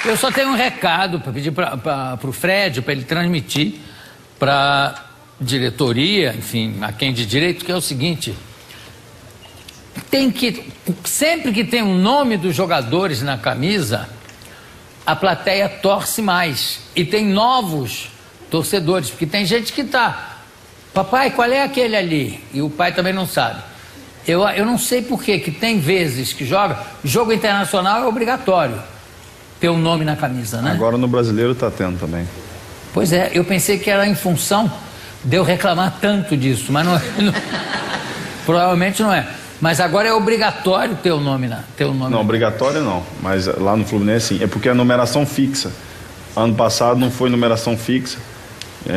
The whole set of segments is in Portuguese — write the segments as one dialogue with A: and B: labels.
A: Eu só tenho um recado para pedir para o Fred, para ele transmitir para diretoria, enfim, a quem de direito, que é o seguinte: sempre que tem um nome dos jogadores na camisa, a plateia torce mais e tem novos torcedores, porque tem gente que papai, qual é aquele ali? E o pai também não sabe. Eu não sei por que tem vezes que jogo internacional é obrigatório ter um nome na camisa, né?
B: Agora no brasileiro tá tendo também.
A: Pois é, eu pensei que era em função de eu reclamar tanto disso, mas provavelmente não é. Mas agora é obrigatório ter o nome
B: Não, obrigatório não, mas lá no Fluminense sim, é porque é numeração fixa. Ano passado não foi numeração fixa,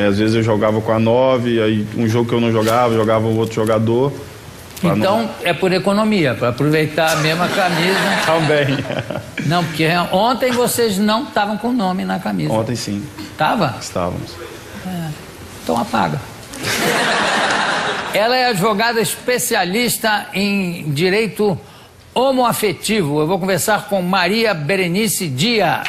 B: às vezes eu jogava com a 9, aí um jogo que eu não jogava o outro jogador.
A: Então é por economia, para aproveitar a mesma camisa.
B: Também.
A: Não, porque ontem vocês não estavam com o nome na camisa.
B: Ontem sim.
A: Tava?
B: Estávamos.
A: Então apaga. Ela é advogada especialista em direito homoafetivo. Eu vou conversar com Maria Berenice Dias.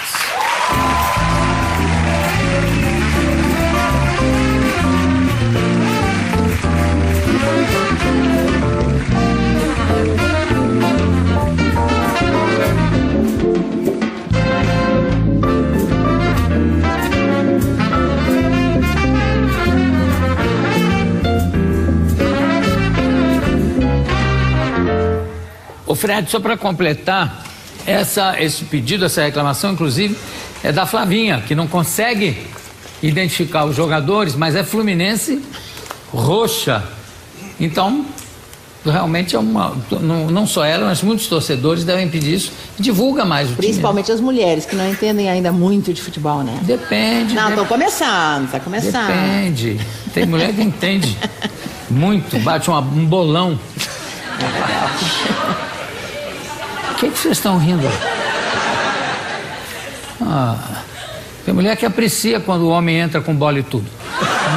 A: Ô Fred, só para completar, esse pedido, essa reclamação, inclusive, é da Flavinha, que não consegue identificar os jogadores, mas é Fluminense roxa. Então, realmente não só ela, mas muitos torcedores devem pedir isso. Divulga mais o
C: Principalmente
A: time,
C: as mulheres, que não entendem ainda muito de futebol, né?
A: Depende.
C: Não, tá começando.
A: Depende. Tem mulher que entende muito, bate um bolão. O que vocês estão rindo? Tem mulher que aprecia quando o homem entra com bola e tudo.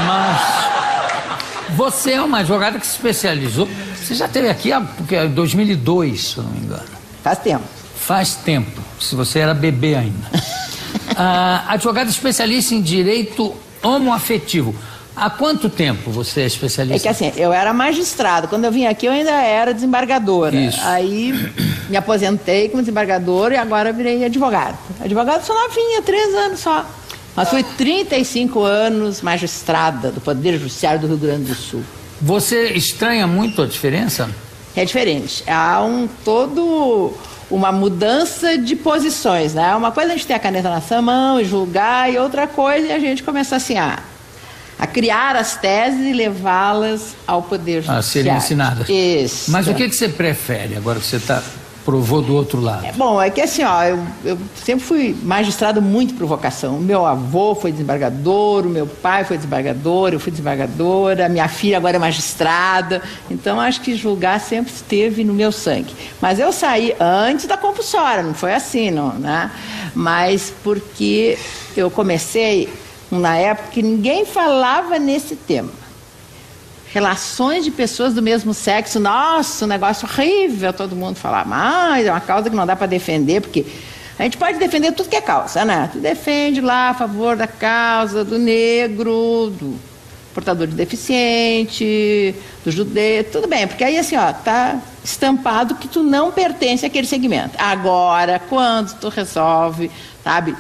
A: Mas você é uma advogada que se especializou. Você já esteve aqui porque é 2002, se eu não me engano.
C: Faz tempo.
A: Faz tempo, se você era bebê ainda. Advogada especialista em direito homoafetivo. Há quanto tempo você é especialista?
C: É que assim, eu era magistrado. Quando eu vim aqui, eu ainda era desembargadora.
A: Isso.
C: Aí me aposentei como desembargadora e agora virei advogada. Advogada sou novinha, 3 anos só. Mas fui 35 anos magistrada do Poder Judiciário do Rio Grande do Sul.
A: Você estranha muito a diferença?
C: É diferente. Há uma mudança de posições, né? Uma coisa é a gente ter a caneta na mão e julgar, e outra coisa é a gente começar assim, a criar as teses e levá-las ao Poder Judiciário.
A: A serem ensinadas.
C: Isso.
A: Mas o que você prefere, agora que você provou do outro lado?
C: Bom, é que assim, eu sempre fui magistrado muito por vocação. O meu avô foi desembargador, o meu pai foi desembargador, eu fui desembargadora, a minha filha agora é magistrada. Então, acho que julgar sempre esteve no meu sangue. Mas eu saí antes da compulsória, não foi assim, não, né? Mas porque eu comecei na época que ninguém falava nesse tema. Relações de pessoas do mesmo sexo, nossa, um negócio horrível, todo mundo falava, mas é uma causa que não dá para defender, porque a gente pode defender tudo que é causa, né? Tu defende lá a favor da causa do negro, do portador de deficiente, do judeu, tudo bem, porque aí assim, tá estampado que tu não pertence àquele segmento. Agora, quando tu resolve, sabe,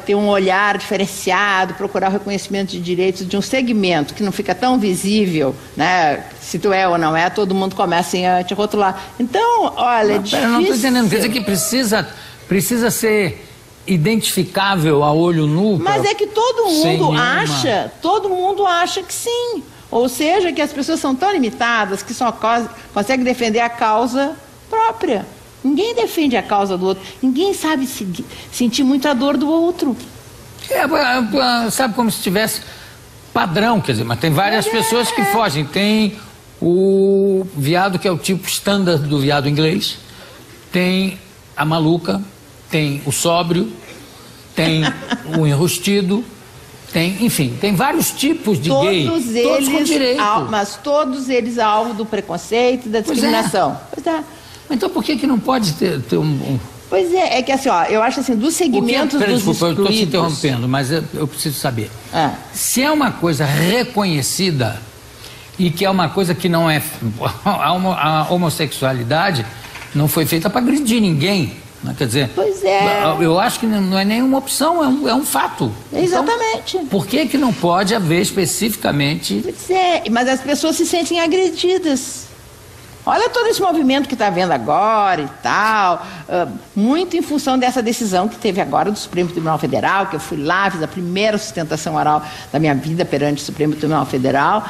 C: ter um olhar diferenciado, procurar o reconhecimento de direitos de um segmento que não fica tão visível, né? Se tu é ou não é, todo mundo começa assim, a te rotular. Então, olha, é difícil.
A: Não estou entendendo, quer dizer que precisa ser identificável a olho nu?
C: Mas é que todo mundo acha que sim. Ou seja, que as pessoas são tão limitadas que só conseguem defender a causa própria. Ninguém defende a causa do outro. Ninguém sabe sentir muito a dor do outro.
A: Sabe, como se tivesse padrão, quer dizer, mas tem várias pessoas que fogem. Tem o viado, que é o tipo standard do viado inglês. Tem a maluca. Tem o sóbrio. Tem o enrustido. Enfim, tem vários tipos de gay. Todos com direito.
C: Mas todos eles alvo do preconceito e da discriminação.
A: Pois é. Então por que não pode ter
C: Pois é que assim, ó, eu acho assim, dos segmentos dos
A: desculpa,
C: excluídos...
A: eu estou te interrompendo, mas eu preciso saber. Se é uma coisa reconhecida e que é uma coisa que não é... A homossexualidade não foi feita para agredir ninguém, né? Quer dizer...
C: Pois é.
A: Eu acho que não é nenhuma opção, é um fato.
C: Exatamente.
A: Então, por que não pode haver especificamente...
C: Pois é, mas as pessoas se sentem agredidas. Olha todo esse movimento que está havendo agora e tal, muito em função dessa decisão que teve agora do Supremo Tribunal Federal, que eu fui lá, fiz a primeira sustentação oral da minha vida perante o Supremo Tribunal Federal,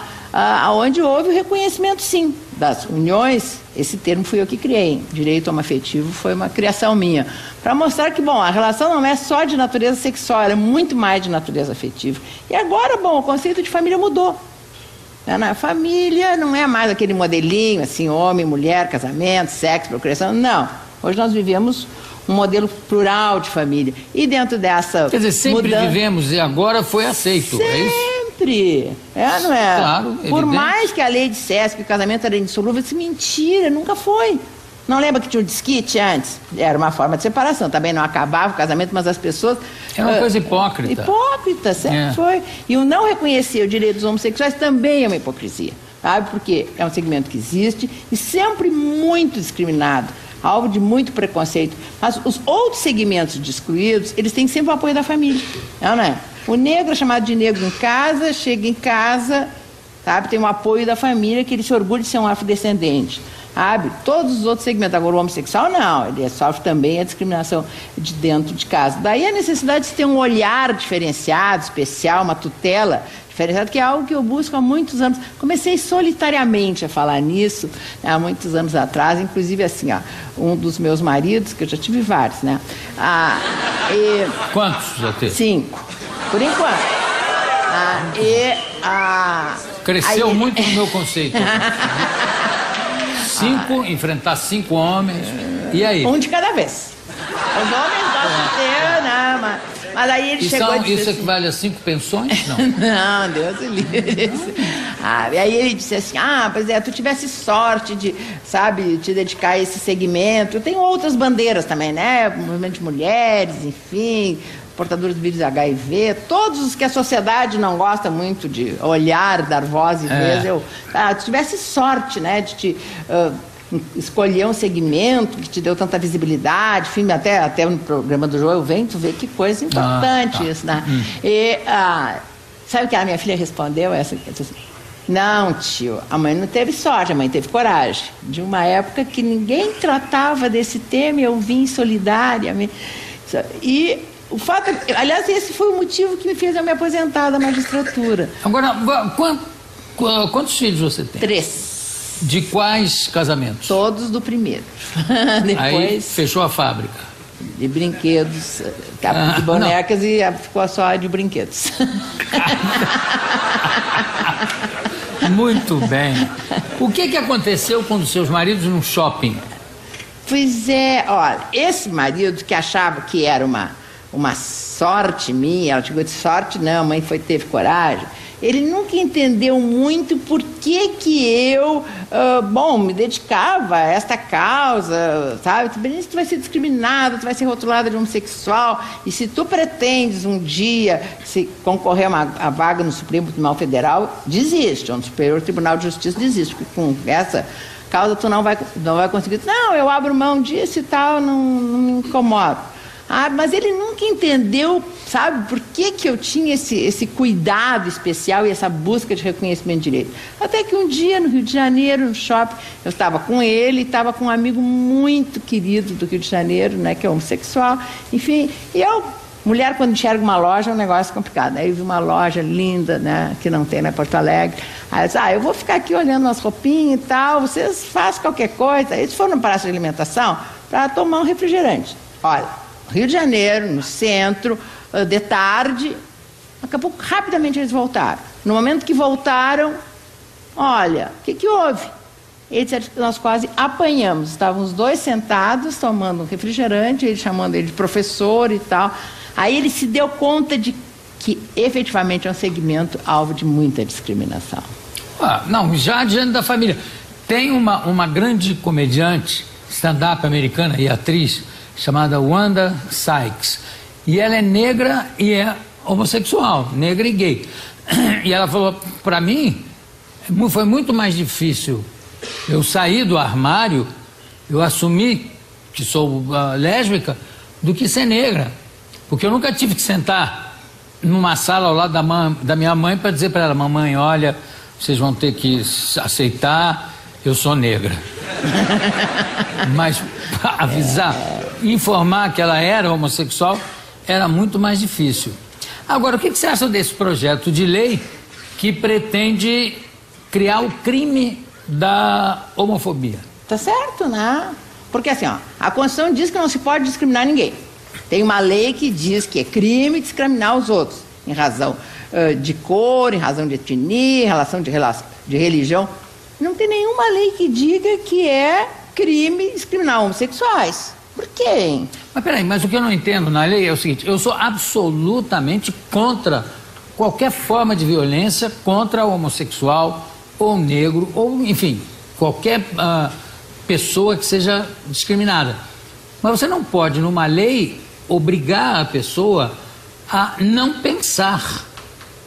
C: onde houve o reconhecimento, sim, das uniões. Esse termo fui eu que criei, direito homoafetivo foi uma criação minha, para mostrar que, bom, a relação não é só de natureza sexual, ela é muito mais de natureza afetiva. E agora, bom, o conceito de família mudou. Na família não é mais aquele modelinho, assim, homem, mulher, casamento, sexo, procriação, não. Hoje nós vivemos um modelo plural de família. E dentro dessa...
A: Quer dizer, sempre vivemos e agora foi aceito, é isso?
C: Sempre, não é?
A: Claro,
C: por
A: evidente.
C: mais que a lei dissesse que o casamento era indissolúvel, isso é mentira, nunca foi. Não lembra que tinha o desquite antes? Era uma forma de separação, também não acabava o casamento, mas as pessoas...
A: É uma coisa hipócrita.
C: Hipócrita, sempre foi. E o não reconhecer o direito dos homossexuais também é uma hipocrisia, sabe? Porque é um segmento que existe e sempre muito discriminado, alvo de muito preconceito. Mas os outros segmentos de excluídos, eles têm sempre o apoio da família, não é? O negro é chamado de negro em casa, chega em casa, sabe? Tem o apoio da família, que ele se orgulha de ser um afrodescendente. Sabe? Todos os outros segmentos. Agora, o homossexual, não. Ele sofre também a discriminação de dentro de casa. Daí a necessidade de ter um olhar diferenciado, especial, uma tutela diferenciada, que é algo que eu busco há muitos anos. Comecei solitariamente a falar nisso, né, há muitos anos atrás. Inclusive, assim, ó, um dos meus maridos, que eu já tive vários, né?
A: Quantos já teve?
C: 5, por enquanto.
A: Cresceu muito no meu conceito. 5, enfrentar 5 homens. E aí?
C: Um de cada vez. Os homens gostam de ter, né? Mas aí ele chegou a dizer
A: isso
C: assim,
A: equivale a 5 pensões? Não.
C: Não, Deus o livre. E aí ele disse assim, pois é, tu tivesse sorte de, sabe, te dedicar a esse segmento. Tem outras bandeiras também, né? Movimento de mulheres, enfim, portadores do vírus HIV, todos os que a sociedade não gosta muito de olhar, dar voz e vez. Tu tivesse sorte, né, de te escolher um segmento que te deu tanta visibilidade, enfim, até no programa do Joel Vem, tu vê que coisa importante isso, né? E sabe o que a minha filha respondeu? Não, tio, a mãe não teve sorte, a mãe teve coragem. De uma época que ninguém tratava desse tema, eu vim solidária. E o fato, aliás, esse foi o motivo que me fez eu me aposentar da magistratura.
A: Agora, quantos filhos você tem?
C: 3.
A: De quais casamentos?
C: Todos do primeiro. Depois,
A: aí fechou a fábrica.
C: De brinquedos, de bonecas, e ficou só de brinquedos.
A: Muito bem. O que aconteceu quando seus maridos no shopping?
C: Pois é, olha, esse marido que achava que era uma sorte minha, ela chegou de sorte, não, a mãe teve coragem, ele nunca entendeu muito por que eu, me dedicava a esta causa, sabe? Tu vai ser discriminada, tu vai ser rotulada de homossexual, e se tu pretendes um dia se concorrer a vaga no Supremo Tribunal Federal, desiste, ou no Superior Tribunal de Justiça, desiste, porque com essa causa tu não vai conseguir. Não, eu abro mão disso e tal, não me incomodo. Mas ele nunca entendeu, sabe, por que eu tinha esse cuidado especial e essa busca de reconhecimento de direito. Até que um dia, no Rio de Janeiro, no shopping, eu estava com ele, estava com um amigo muito querido do Rio de Janeiro, né, que é homossexual, enfim, e mulher, quando enxerga uma loja, é um negócio complicado. Aí eu vi uma loja linda, né, que não tem na Porto Alegre. Aí eu disse, eu vou ficar aqui olhando umas roupinhas e tal, vocês façam qualquer coisa. Aí eles foram no Palácio de Alimentação para tomar um refrigerante. Olha, Rio de Janeiro, no centro, de tarde, acabou rapidamente eles voltaram. No momento que voltaram, olha, o que houve? Eles disseram que nós quase apanhamos. Estavam os dois sentados, tomando um refrigerante, ele chamando ele de professor e tal. Aí ele se deu conta de que efetivamente é um segmento alvo de muita discriminação.
A: Não, já diante da família. Tem uma grande comediante, stand-up americana e atriz, chamada Wanda Sykes. E ela é negra e é homossexual, negra e gay. E ela falou, para mim, foi muito mais difícil eu sair do armário, eu assumir que sou lésbica, do que ser negra. Porque eu nunca tive que sentar numa sala ao lado da minha mãe para dizer para ela, mamãe, olha, vocês vão ter que aceitar, eu sou negra. Mas avisar, informar que ela era homossexual, era muito mais difícil. Agora, o que você acha desse projeto de lei que pretende criar o crime da homofobia?
C: Tá certo, né? Porque assim, ó, a Constituição diz que não se pode discriminar ninguém. Tem uma lei que diz que é crime discriminar os outros, em razão de cor, em razão de etnia, em relação de religião. Não tem nenhuma lei que diga que é crime discriminar homossexuais. Por quê, hein?
A: Mas peraí, mas o que eu não entendo na lei é o seguinte, eu sou absolutamente contra qualquer forma de violência contra o homossexual, ou negro, ou enfim, qualquer pessoa que seja discriminada. Mas você não pode, numa lei, obrigar a pessoa a não pensar.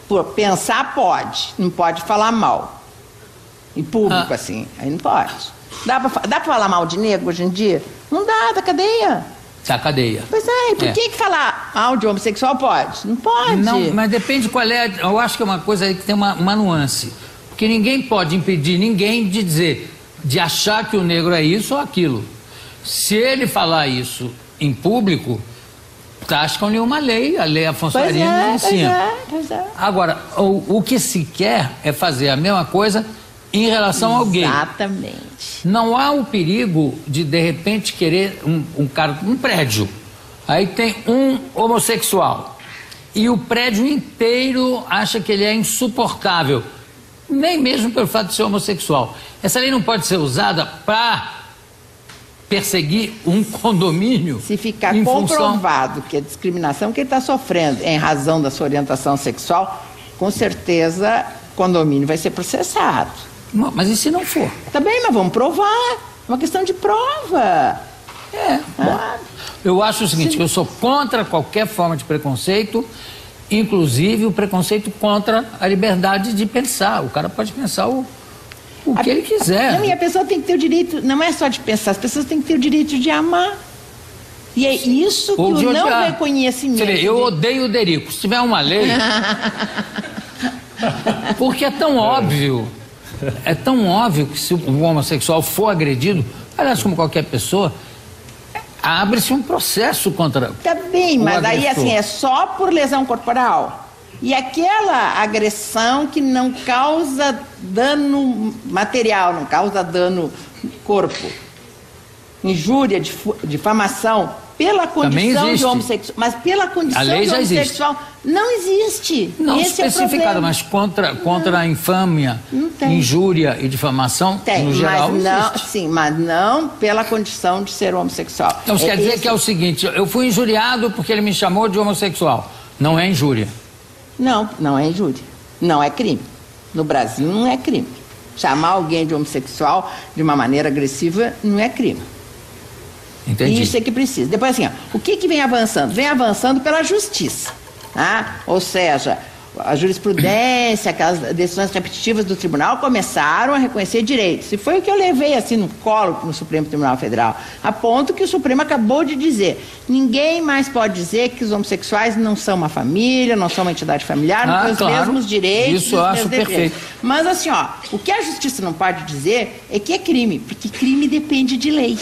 C: Por pensar pode, não pode falar mal. Em público, assim, aí não pode. Dá pra falar mal de negro hoje em dia? Não dá, da cadeia.
A: Da cadeia.
C: Pois é, e por que falar mal de homossexual pode? Não pode.
A: Não, mas depende qual é, eu acho que é uma coisa aí que tem uma nuance. Porque ninguém pode impedir ninguém de dizer, de achar que o negro é isso ou aquilo. Se ele falar isso em público, tascam-lhe uma lei, a lei Afonso Arinos ensina.
C: Pois é.
A: Agora, o que se quer é fazer a mesma coisa em relação ao gay.
C: Exatamente.
A: Não há o perigo de repente, querer um prédio. Aí tem um homossexual. E o prédio inteiro acha que ele é insuportável. Nem mesmo pelo fato de ser homossexual. Essa lei não pode ser usada para perseguir um condomínio.
C: Se ficar comprovado que a discriminação que ele está sofrendo é em razão da sua orientação sexual, com certeza o condomínio vai ser processado.
A: Mas e se não for?
C: Tá bem, mas vamos provar. É uma questão de prova.
A: Eu acho o seguinte, que eu sou contra qualquer forma de preconceito, inclusive o preconceito contra a liberdade de pensar. O cara pode pensar o que ele quiser.
C: Não, e a pessoa tem que ter o direito, não é só de pensar, as pessoas têm que ter o direito de amar. E é isso que o não reconhecimento...
A: Eu odeio o Derico. Se tiver uma lei... Porque é tão óbvio que se o homossexual for agredido, aliás, como qualquer pessoa, abre-se um processo contra...
C: Tá bem, mas aí assim, é só por lesão corporal. E aquela agressão que não causa dano material, não causa dano no corpo. Injúria, difamação, pela condição de homossexual. Mas pela condição de homossexual não existe.
A: Não
C: esse
A: especificado, mas contra a infâmia, injúria e difamação, no geral,
C: mas não,
A: existe.
C: Sim, mas não pela condição de ser homossexual.
A: Então, quer dizer que é o seguinte, eu fui injuriado porque ele me chamou de homossexual. Não é injúria.
C: Não, não é injúria. Não é crime. No Brasil não é crime. Chamar alguém de homossexual de uma maneira agressiva não é crime.
A: Entendi.
C: Isso é que precisa. Depois assim, o que vem avançando? Vem avançando pela justiça. Ou seja, a jurisprudência, aquelas decisões repetitivas do tribunal começaram a reconhecer direitos. E foi o que eu levei assim no colo no Supremo Tribunal Federal, a ponto que o Supremo acabou de dizer: ninguém mais pode dizer que os homossexuais não são uma família, não são uma entidade familiar, não têm os mesmos direitos.
A: Isso eu acho perfeito.
C: Mas assim, o que a justiça não pode dizer é que é crime, porque crime depende de lei.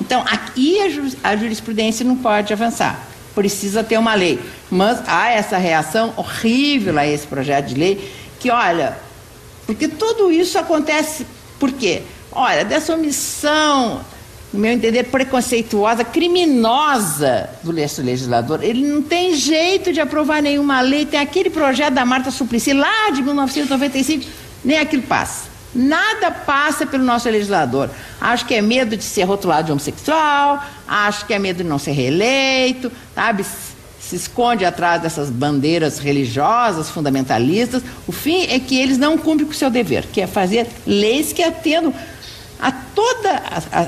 C: Então, aqui a jurisprudência não pode avançar. Precisa ter uma lei. Mas há essa reação horrível a esse projeto de lei, que, olha, porque tudo isso acontece, por quê? Olha, dessa omissão, no meu entender, preconceituosa, criminosa do legislador, ele não tem jeito de aprovar nenhuma lei. Tem aquele projeto da Marta Suplicy, lá de 1995, nem aquilo passa. Nada passa pelo nosso legislador. Acho que é medo de ser rotulado de homossexual, acho que é medo de não ser reeleito, sabe? Se esconde atrás dessas bandeiras religiosas, fundamentalistas. O fim é que eles não cumprem com o seu dever, que é fazer leis que atendam a todo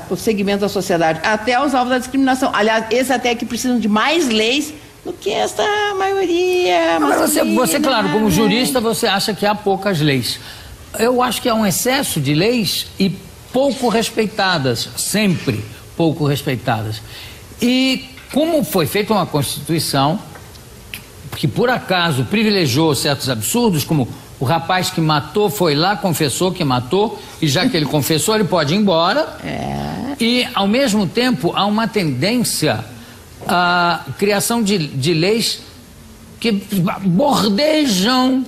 C: o segmento da sociedade, até os alvos da discriminação. Aliás, esses até que precisam de mais leis do que essa maioria masculina.
A: Mas você, claro, como jurista, você acha que há poucas leis. Eu acho que há um excesso de leis e pouco respeitadas, sempre pouco respeitadas. E como foi feita uma Constituição que por acaso privilegiou certos absurdos, como o rapaz que matou foi lá, confessou que matou, e já que ele confessou, ele pode ir embora. E, ao mesmo tempo, há uma tendência à criação de leis que bordejam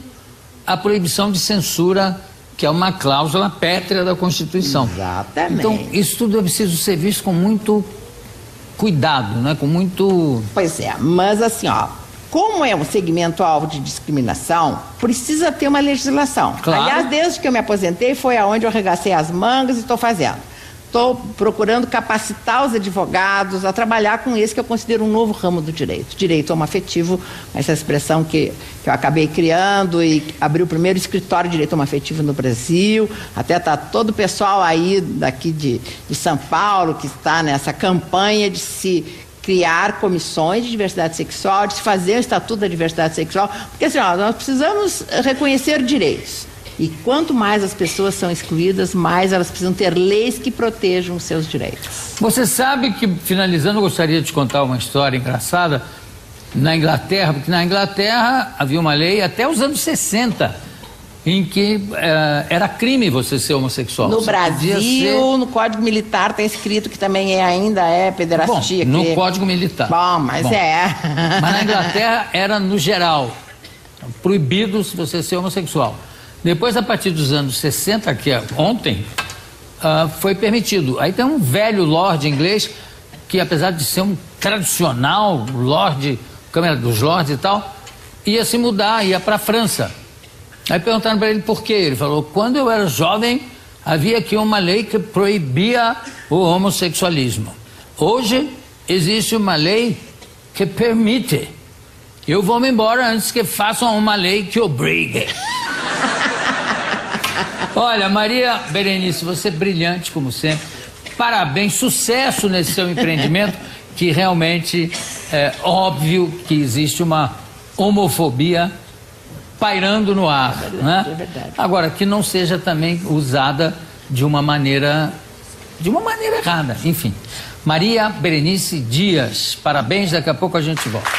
A: a proibição de censura, que é uma cláusula pétrea da Constituição.
C: Exatamente.
A: Então, isso tudo é preciso ser visto com muito cuidado, né? Com muito...
C: Pois é, mas assim, ó, como é um segmento alvo de discriminação, precisa ter uma legislação.
A: Claro.
C: Aliás, desde que eu me aposentei, foi aonde eu arregacei as mangas e estou fazendo. Estou procurando capacitar os advogados a trabalhar com esse que eu considero um novo ramo do direito. Direito homoafetivo, essa expressão que eu acabei criando e abri o primeiro escritório de direito homoafetivo no Brasil. Até está todo o pessoal aí daqui de São Paulo que está nessa campanha de se criar comissões de diversidade sexual, de se fazer o Estatuto da Diversidade Sexual, porque assim, ó, nós precisamos reconhecer direitos. E quanto mais as pessoas são excluídas, mais elas precisam ter leis que protejam os seus direitos.
A: Você sabe que, finalizando, eu gostaria de contar uma história engraçada na Inglaterra, porque na Inglaterra havia uma lei até os anos 60, em que era crime você ser homossexual.
C: No
A: você
C: Brasil, no Código Militar está escrito que também ainda é pederastia.
A: Bom, no Código Militar.
C: Bom, mas é.
A: Mas na Inglaterra era no geral, proibido se você ser homossexual. Depois, a partir dos anos 60, que é ontem, foi permitido. Aí tem um velho lord inglês, que apesar de ser um tradicional lord, Câmara dos Lords e tal, ia se mudar, ia para a França. Aí perguntaram para ele por quê. Ele falou, quando eu era jovem, havia aqui uma lei que proibia o homossexualismo. Hoje, existe uma lei que permite. Eu vou me embora antes que façam uma lei que obrigue. Olha, Maria Berenice, você é brilhante como sempre. Parabéns, sucesso nesse seu empreendimento, que realmente é óbvio que existe uma homofobia pairando no ar, né?
C: É verdade.
A: Agora, que não seja também usada de uma maneira errada. Enfim, Maria Berenice Dias, parabéns, daqui a pouco a gente volta.